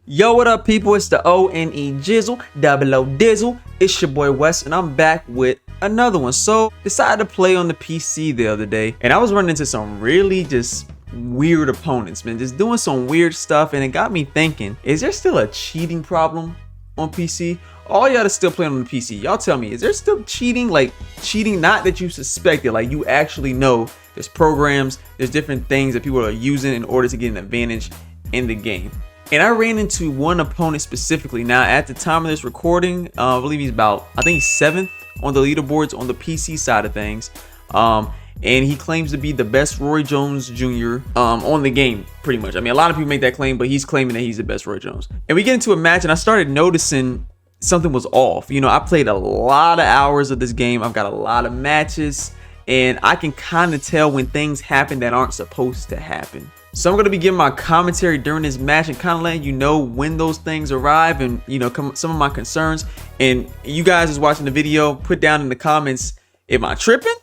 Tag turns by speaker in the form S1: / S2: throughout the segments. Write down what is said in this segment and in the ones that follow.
S1: Yo, what up, people? It's the O-N-E Jizzle, double O Dizzle. It's your boy Wes, and I'm back with another one. So, decided to play on the PC the other day, and I was running into some really just weird opponents, man. Just doing some weird stuff, and it got me thinking, is there still a cheating problem on PC? All y'all that's still playing on the PC, y'all tell me, is there still cheating? Like, cheating not that you suspect it, like you actually know there's programs, there's different things that people are using in order to get an advantage in the game. And I ran into one opponent specifically. Now, at the time of this recording, I believe he's about, I think he's 7th on the leaderboards on the PC side of things. And he claims to be the best Roy Jones Jr. On the game, pretty much. I mean, a lot of people make that claim, but he's claiming that he's the best Roy Jones. And we get into a match, and I started noticing something was off. You know, I played a lot of hours of this game. I've got a lot of matches, and I can kind of tell when things happen that aren't supposed to happen. So I'm going to be giving my commentary during this match and kind of letting you know when those things arrive and, you know, some of my concerns. And you guys is watching the video, put down in the comments, am I tripping?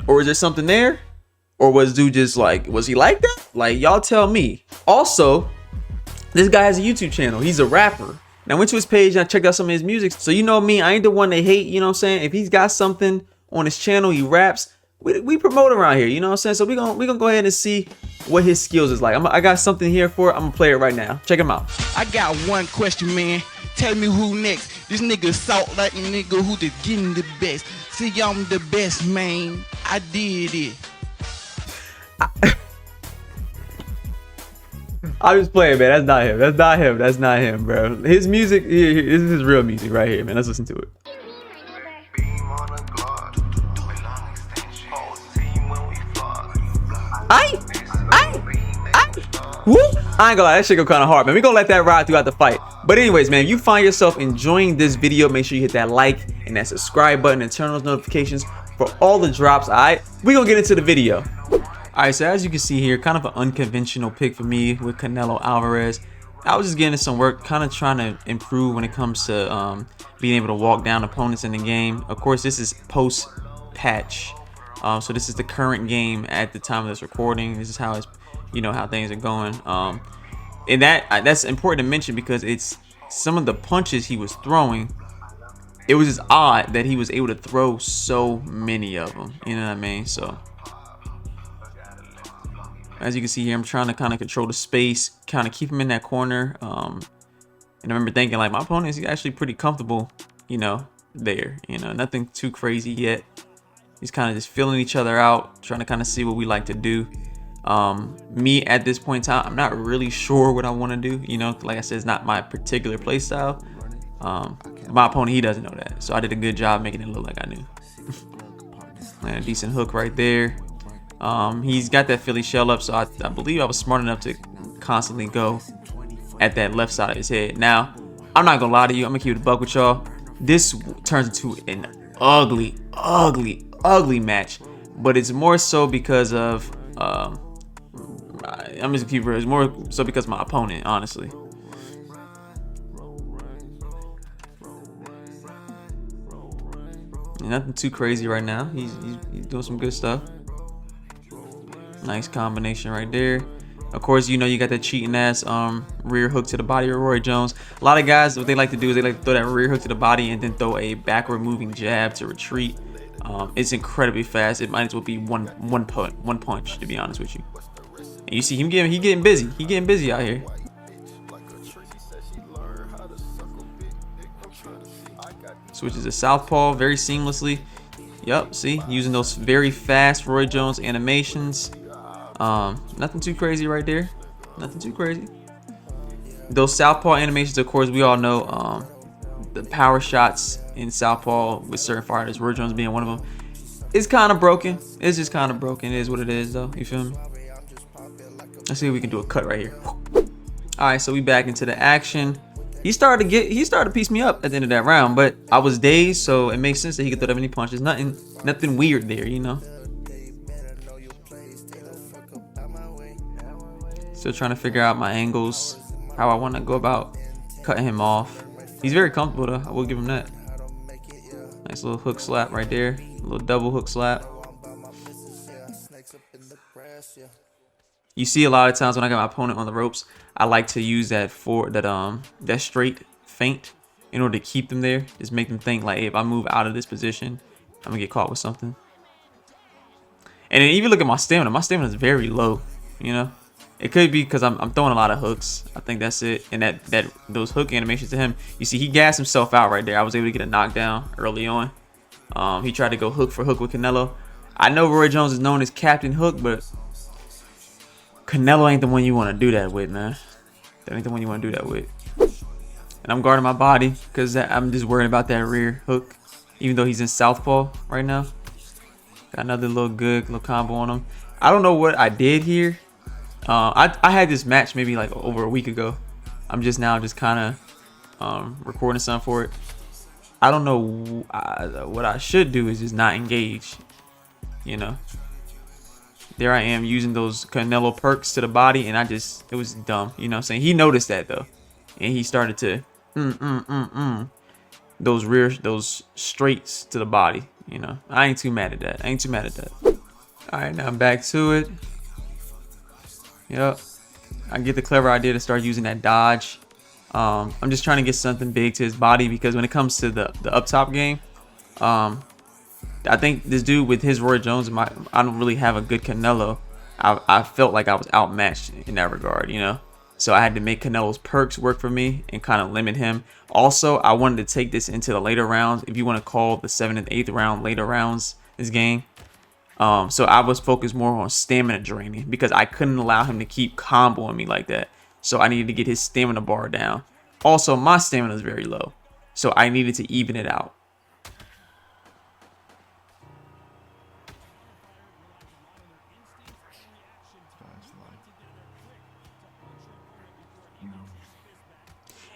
S1: Or is there something there? Or was dude just like, was he like that? Like, y'all tell me. Also, this guy has a YouTube channel. He's a rapper. And I went to his page and I checked out some of his music. So you know me, I ain't the one they hate, you know what I'm saying? If he's got something on his channel, he raps, we promote around here, you know what I'm saying? So we gonna go ahead and see what his skills is like. I got something here for it. I'm gonna play it right now. Check him out.
S2: I got one question, man. Tell me who next. This nigga salt like a nigga who just getting the best. See, I'm the best, man. I did it.
S1: I'm just playing, man. That's not him. That's not him. That's not him, bro. His music, this is his real music right here, man. Let's listen to it. Woo! I ain't gonna lie, that shit go kind of hard, man. We gonna let that ride throughout the fight. But anyways, man, if you find yourself enjoying this video, make sure you hit that like and that subscribe button and turn on those notifications for all the drops. All right, we gonna get into the video. All right, so as you can see here, kind of an unconventional pick for me with Canelo Alvarez. I was just getting some work, kind of trying to improve when it comes to being able to walk down opponents in the game. Of course, this is post patch, so this is the current game at the time of this recording. This is how it's, you know, how things are going. And that's important to mention because it's some of the punches he was throwing. It was just odd that he was able to throw so many of them. You know what I mean? So as you can see here, I'm trying to kind of control the space, kind of keep him in that corner. And I remember thinking, like, my opponent is actually pretty comfortable, you know, there. You know, nothing too crazy yet. He's kind of just feeling each other out, trying to kind of see what we like to do. Me at this point in time, I'm not really sure what I want to do. You know, like I said, it's not my particular play style. My opponent, he doesn't know that, so I did a good job making it look like I knew. And a decent hook right there. He's got that Philly shell up, so I believe I was smart enough to constantly go at that left side of his head. Now, I'm not gonna lie to you, I'm gonna keep it a buck with y'all. This turns into an ugly match, but it's more so because of I'm just gonna keep it real. It's more so because of my opponent, honestly. Nothing too crazy right now. He's doing some good stuff. Nice combination right there. Of course, you know, you got that cheating ass rear hook to the body of Roy Jones. A lot of guys, what they like to do is they like to throw that rear hook to the body and then throw a backward moving jab to retreat. It's incredibly fast. It might as well be one punch, to be honest with you. And you see him getting busy. He getting busy out here. Switches to southpaw very seamlessly. Yep, see, using those very fast Roy Jones animations. Nothing too crazy right there. Nothing too crazy. Those southpaw animations, of course, we all know the power shots in southpaw with certain fighters, Roy Jones being one of them. It's kind of broken. It's just kind of broken. It is what it is, though. You feel me? Let's see if we can do a cut right here. All right, so we back into the action. He started to piece me up at the end of that round, but I was dazed, so it makes sense that he could throw that many punches. Nothing weird there, you know. Still trying to figure out my angles, how I want to go about cutting him off. He's very comfortable though. I will give him that. Nice little hook slap right there, a little double hook slap. You see a lot of times when I got my opponent on the ropes, I like to use that that straight feint in order to keep them there. Just make them think like, hey, if I move out of this position, I'm gonna get caught with something. And then even look at my stamina. My stamina is very low, you know. It could be because I'm throwing a lot of hooks. I think that's it. And those hook animations to him, you see, he gassed himself out right there. I was able to get a knockdown early on. He tried to go hook for hook with Canelo. I know Roy Jones is known as Captain Hook, but Canelo ain't the one you want to do that with, man. That ain't the one you want to do that with. And I'm guarding my body because I'm just worried about that rear hook. Even though he's in southpaw right now. Got another little combo on him. I don't know what I did here. I had this match maybe like over a week ago. I'm just kind of recording something for it. I don't know what I should do is just not engage, you know. There I am using those Canelo perks to the body, and it was dumb, you know what I'm saying? He noticed that though, and he started to those straights to the body, you know. I ain't too mad at that. All right, now I'm back to it. Yep, I get the clever idea to start using that dodge. I'm just trying to get something big to his body because when it comes to the up top game, I think this dude with his Roy Jones, I don't really have a good Canelo. I felt like I was outmatched in that regard, you know. So I had to make Canelo's perks work for me and kind of limit him. Also, I wanted to take this into the later rounds, if you want to call the 7th and 8th round later rounds this game. So I was focused more on stamina draining because I couldn't allow him to keep comboing me like that. So I needed to get his stamina bar down. Also, my stamina is very low, so I needed to even it out.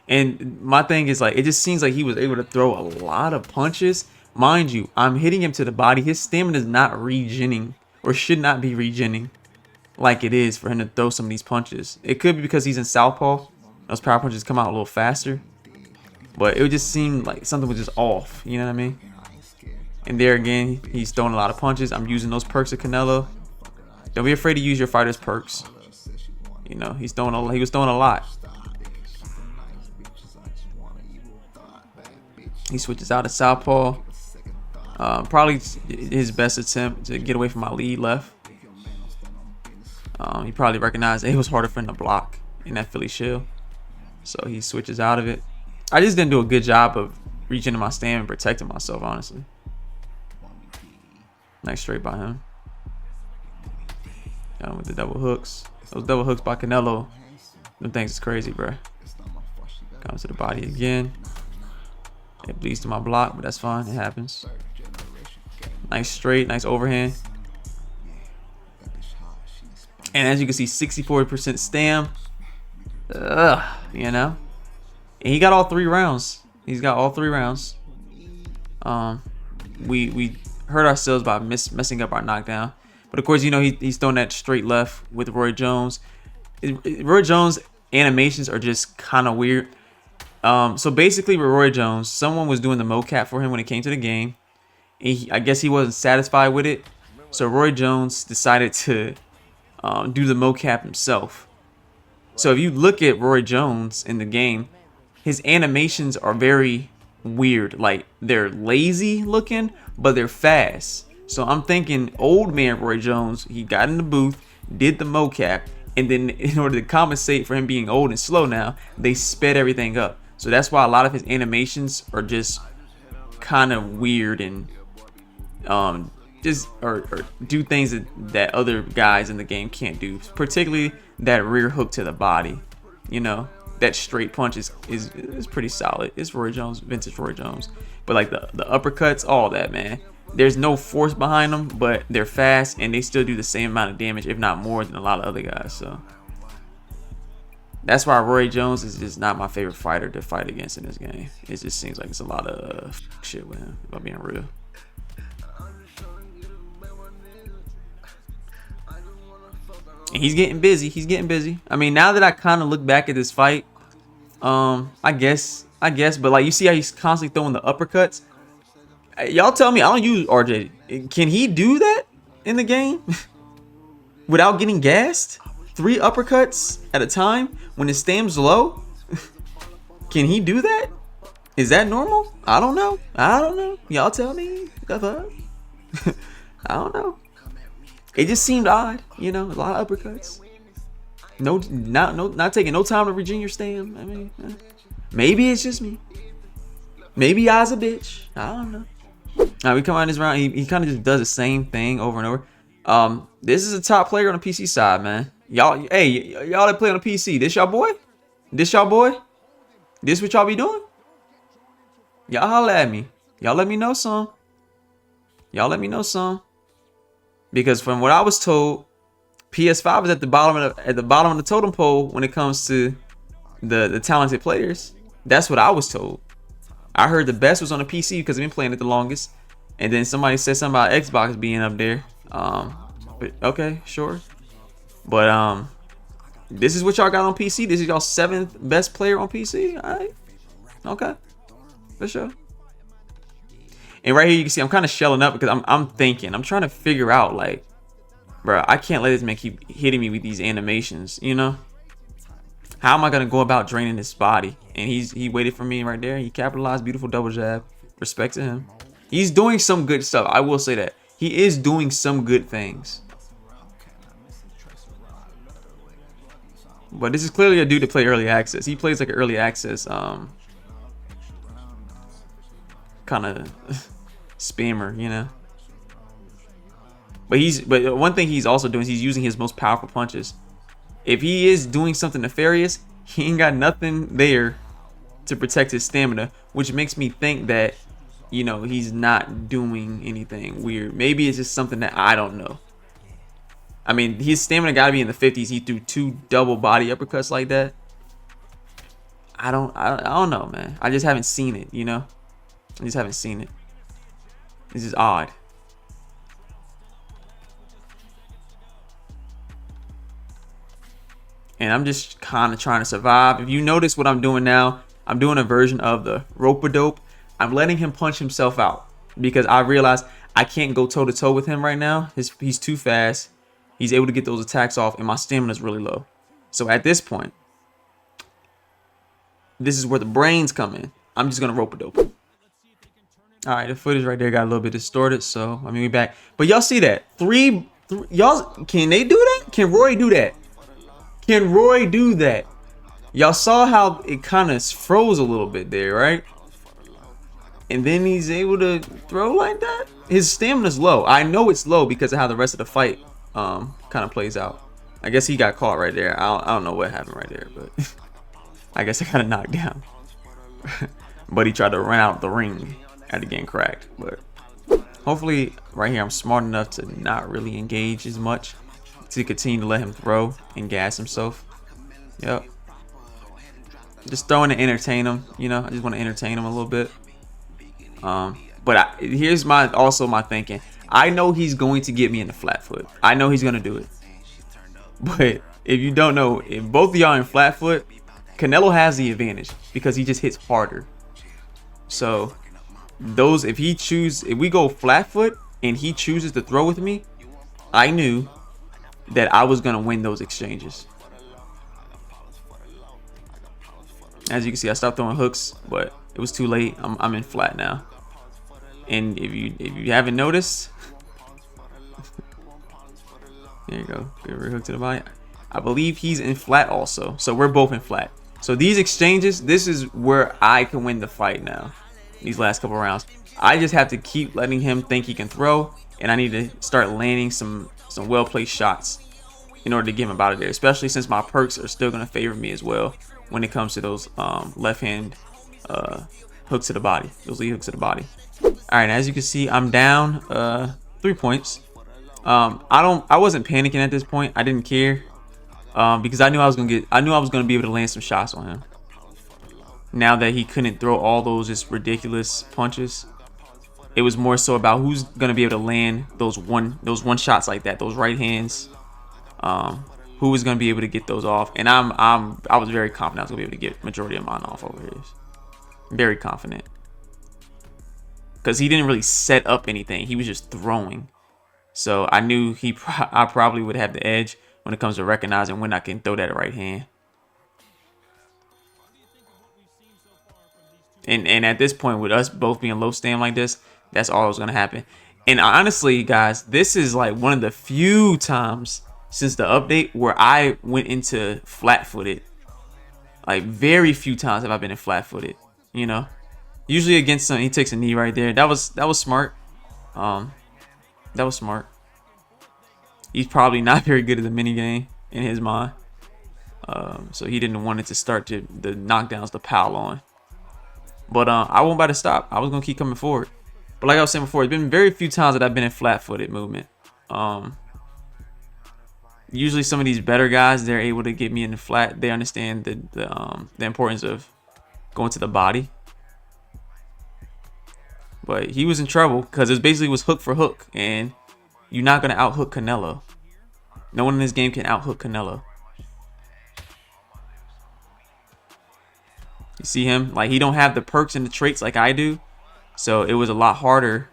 S1: And my thing is, like, it just seems like he was able to throw a lot of punches. Mind you, I'm hitting him to the body. His stamina is not regenning, or should not be regenning like it is for him to throw some of these punches. It could be because he's in southpaw. Those power punches come out a little faster. But it would just seem like something was just off. You know what I mean? And there again, he's throwing a lot of punches. I'm using those perks of Canelo. Don't be afraid to use your fighter's perks. You know, he was throwing a lot. He switches out of southpaw. Probably his best attempt to get away from my lead left. He probably recognized it was harder for him to block in that Philly shield. So he switches out of it. I just didn't do a good job of reaching to my stand and protecting myself, honestly. Nice straight by him. Got him with the double hooks. Those double hooks by Canelo, them things is crazy, bro. Comes to the body again. It bleeds to my block, but that's fine. It happens. Nice straight, nice overhand. And as you can see, 64% stam. You know. And he got all 3 rounds. He's got all 3 rounds. We hurt ourselves by messing up our knockdown. But of course, you know, he's throwing that straight left with Roy Jones. Roy Jones animations are just kind of weird. So basically with Roy Jones, someone was doing the mocap for him when it came to the game. I guess he wasn't satisfied with it. So Roy Jones decided to do the mocap himself. So if you look at Roy Jones in the game, his animations are very weird. Like, they're lazy looking, but they're fast. So I'm thinking old man Roy Jones, he got in the booth, did the mocap, and then in order to compensate for him being old and slow now, they sped everything up. So that's why a lot of his animations are just kind of weird and or do things that other guys in the game can't do. Particularly that rear hook to the body. You know, that straight punch is pretty solid. It's Roy Jones, vintage Roy Jones. But like the uppercuts, all that, man. There's no force behind them, but they're fast and they still do the same amount of damage, if not more, than a lot of other guys. So that's why Roy Jones is just not my favorite fighter to fight against in this game. It just seems like it's a lot of shit with him, if I'm being real. And he's getting busy. He's getting busy. I mean, now that I kind of look back at this fight, I guess. But like, you see how he's constantly throwing the uppercuts. Y'all tell me, I don't use RJ. Can he do that in the game without getting gassed? 3 uppercuts at a time when his stam's low? Can he do that? Is that normal? I don't know. Y'all tell me. The fuck? I don't know. It just seemed odd, you know, a lot of uppercuts. Not taking no time to regen your stam. I mean, maybe it's just me. Maybe I's a bitch. I don't know. Now we come out in this round. He kind of just does the same thing over and over. This is a top player on the PC side, man. Y'all that play on the PC. This y'all boy? This y'all boy? This what y'all be doing? Y'all holla at me. Y'all let me know some. Y'all let me know some. Because from what I was told, PS5 is at the bottom of the totem pole when it comes to the talented players. That's what I was told. I heard the best was on the PC because I've been playing it the longest. And then somebody said something about Xbox being up there. But okay, sure. But this is what y'all got on PC. This is y'all 7th best player on PC. All right. Okay. For sure. And right here you can see I'm kind of shelling up because I'm thinking. I'm trying to figure out, like, bro, I can't let this man keep hitting me with these animations, you know? How am I gonna go about draining his body? And he waited for me right there. He capitalized, beautiful double jab. Respect to him. He's doing some good stuff. I will say that. He is doing some good things. But this is clearly a dude to play early access. He plays like an early access kind of spammer, you know. But one thing he's also doing is he's using his most powerful punches. If he is doing something nefarious, he ain't got nothing there to protect his stamina, which makes me think that, you know, he's not doing anything weird. Maybe it's just something that I don't know. I mean, his stamina got to be in the 50s. He threw 2 double body uppercuts like that. I don't know, man. I just haven't seen it, you know. I just haven't seen it. This is odd. And I'm just kind of trying to survive. If you notice what I'm doing now, I'm doing a version of the rope-a-dope. I'm letting him punch himself out because I realize I can't go toe-to-toe with him right now. He's too fast. He's able to get those attacks off, and my stamina is really low. So at this point, this is where the brains come in. I'm just going to rope-a-dope him. All right, the footage right there got a little bit distorted, so I mean, we back. But y'all see that? Y'all, can they do that? Can Roy do that? Can Roy do that? Y'all saw how it kind of froze a little bit there, right? And then he's able to throw like that. His stamina's low. I know it's low because of how the rest of the fight kind of plays out. I guess he got caught right there. I don't know what happened right there, but I guess I got knocked down. But he tried to run out the ring after getting cracked. But hopefully right here I'm smart enough to not really engage as much, to continue to let him throw and gas himself. Yep. Just throwing to entertain him, you know. I just want to entertain him a little bit. But here's my thinking. I know he's going to get me in the flat foot. I know he's going to do it. But if you don't know, if both of y'all in flat foot, Canelo has the advantage because he just hits harder. So if we go flat foot and he chooses to throw with me, I knew that I was going to win those exchanges. As you can see, I stopped throwing hooks, but it was too late. I'm in flat now. And if you haven't noticed, there you go. Good rear hook to the body. I believe he's in flat also. So we're both in flat. So these exchanges, this is where I can win the fight now. These last couple rounds, I just have to keep letting him think he can throw, and I need to start landing some well-placed shots in order to get him out of there. Especially since my perks are still going to favor me as well when it comes to those left-hand hooks to the body, those lead hooks to the body. All right, as you can see, I'm down 3 points. I wasn't panicking at this point. I didn't care because I knew I was gonna be able to land some shots on him. Now that he couldn't throw all those just ridiculous punches, it was more so about who's gonna be able to land those one shots like that, those right hands. Who was gonna be able to get those off? And I was very confident I was gonna be able to get majority of mine off over his. Very confident. Because he didn't really set up anything. He was just throwing. So I knew I probably would have the edge. when it comes to recognizing when I can throw that right hand. And at this point, with us both being low stand like this, that's all that's gonna happen. And honestly, guys, this is like one of the few times since the update where I went into flat-footed. Like, very few times have I been in flat-footed. You know, usually against some, he takes a knee right there. That was smart. That was smart. He's probably not very good at the mini game in his mind. So he didn't want it to start the knockdowns to pile on. But I won't about to stop. I was gonna keep coming forward. But like I was saying before, it's been very few times that I've been in flat-footed movement. Usually some of these better guys, they're able to get me in the flat. They understand the importance of going to the body. But he was in trouble because it basically was hook for hook, and you're not gonna out-hook Canelo. No one in this game can out-hook Canelo. You see him? Like, he don't have the perks and the traits like I do. So it was a lot harder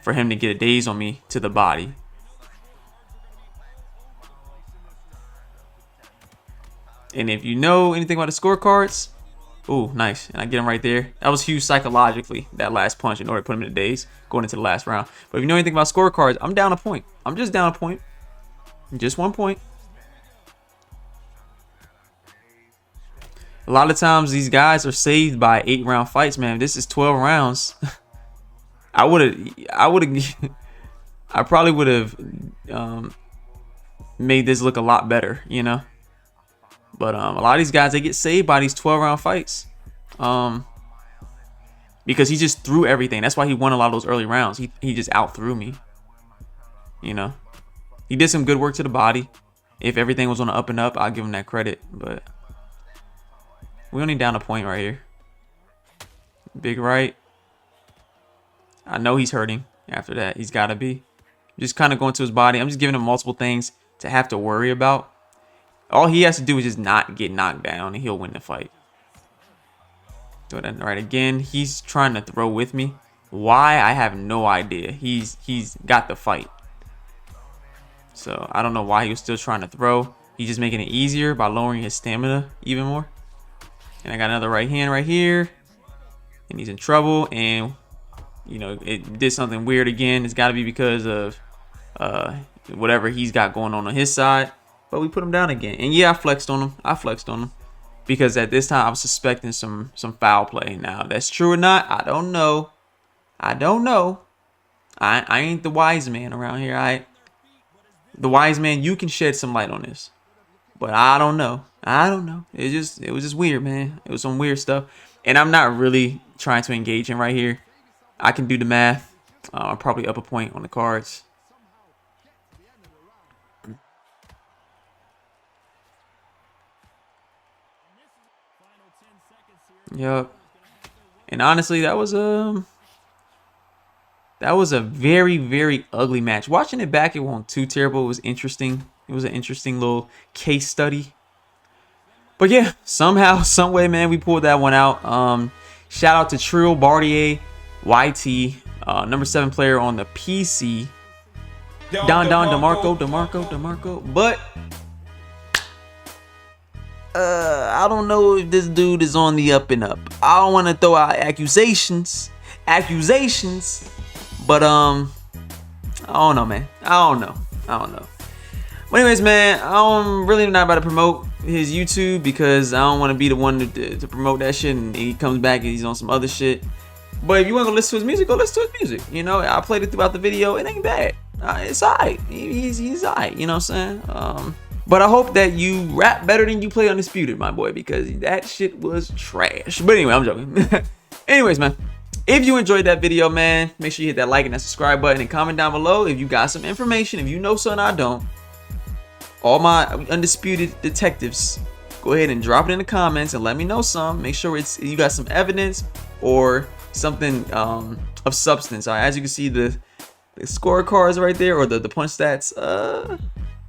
S1: for him to get a daze on me to the body. And if you know anything about the scorecards, ooh, nice. And I get him right there. That was huge psychologically, that last punch, in order to put him in the daze going into the last round. But if you know anything about scorecards, I'm down a point. I'm just down a point. Just 1 point. A lot of times these guys are saved by 8-round fights, man. This is 12 rounds. I probably would have made this look a lot better, you know. But a lot of these guys, they get saved by these 12-round fights, because he just threw everything. That's why he won a lot of those early rounds. He just out threw me, you know. He did some good work to the body. If everything was on the up and up, I'll give him that credit. But we only down a point right here. Big right. I know he's hurting after that. He's got to be. Just kind of going to his body. I'm just giving him multiple things to have to worry about. All he has to do is just not get knocked down, and he'll win the fight. Do that right again. He's trying to throw with me. Why? I have no idea. He's got the fight. So I don't know why he was still trying to throw. He's just making it easier by lowering his stamina even more. And I got another right hand right here. And he's in trouble. And, you know, it did something weird again. It's got to be because of whatever he's got going on his side. But we put him down again. And yeah, I flexed on him. Because at this time, I was suspecting some foul play. Now, if that's true or not, I don't know. I ain't the wise man around here. The wise man, you can shed some light on this. But I don't know. It was just weird, man. It was some weird stuff. And I'm not really trying to engage him right here. I can do the math. I'm probably up a point on the cards. Yep. And honestly, that was a very, very ugly match. Watching it back, it wasn't too terrible. It was interesting. It was an interesting little case study. But yeah, somehow, some way, man, we pulled that one out. Shout out to Trill Bartier YT, number 7 player on the PC. DeMarco. But I don't know if this dude is on the up and up. I don't want to throw out accusations, but I don't know, man. I don't know. But anyways, man, I'm really not about to promote his YouTube because I don't want to be the one to promote that shit, and he comes back and he's on some other shit. But if you want to go listen to his music, go listen to his music. You know, I played it throughout the video. It ain't bad. It's alright. He's alright. You know what I'm saying? But I hope that you rap better than you play Undisputed, my boy, because that shit was trash. But anyway, I'm joking. Anyways, man, if you enjoyed that video, man, make sure you hit that like and that subscribe button and comment down below if you got some information. If you know something I don't, all my Undisputed detectives, go ahead and drop it in the comments and let me know some. Make sure you got some evidence or something of substance. All right, as you can see, the scorecards right there, or the punch stats,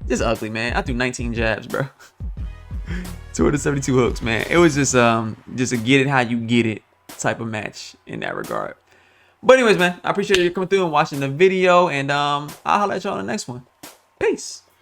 S1: just ugly, man. I threw 19 jabs, bro. 272 hooks, man. It was just a get it how you get it type of match in that regard. But anyways, man, I appreciate you coming through and watching the video, and I'll holler at y'all on the next one. Peace.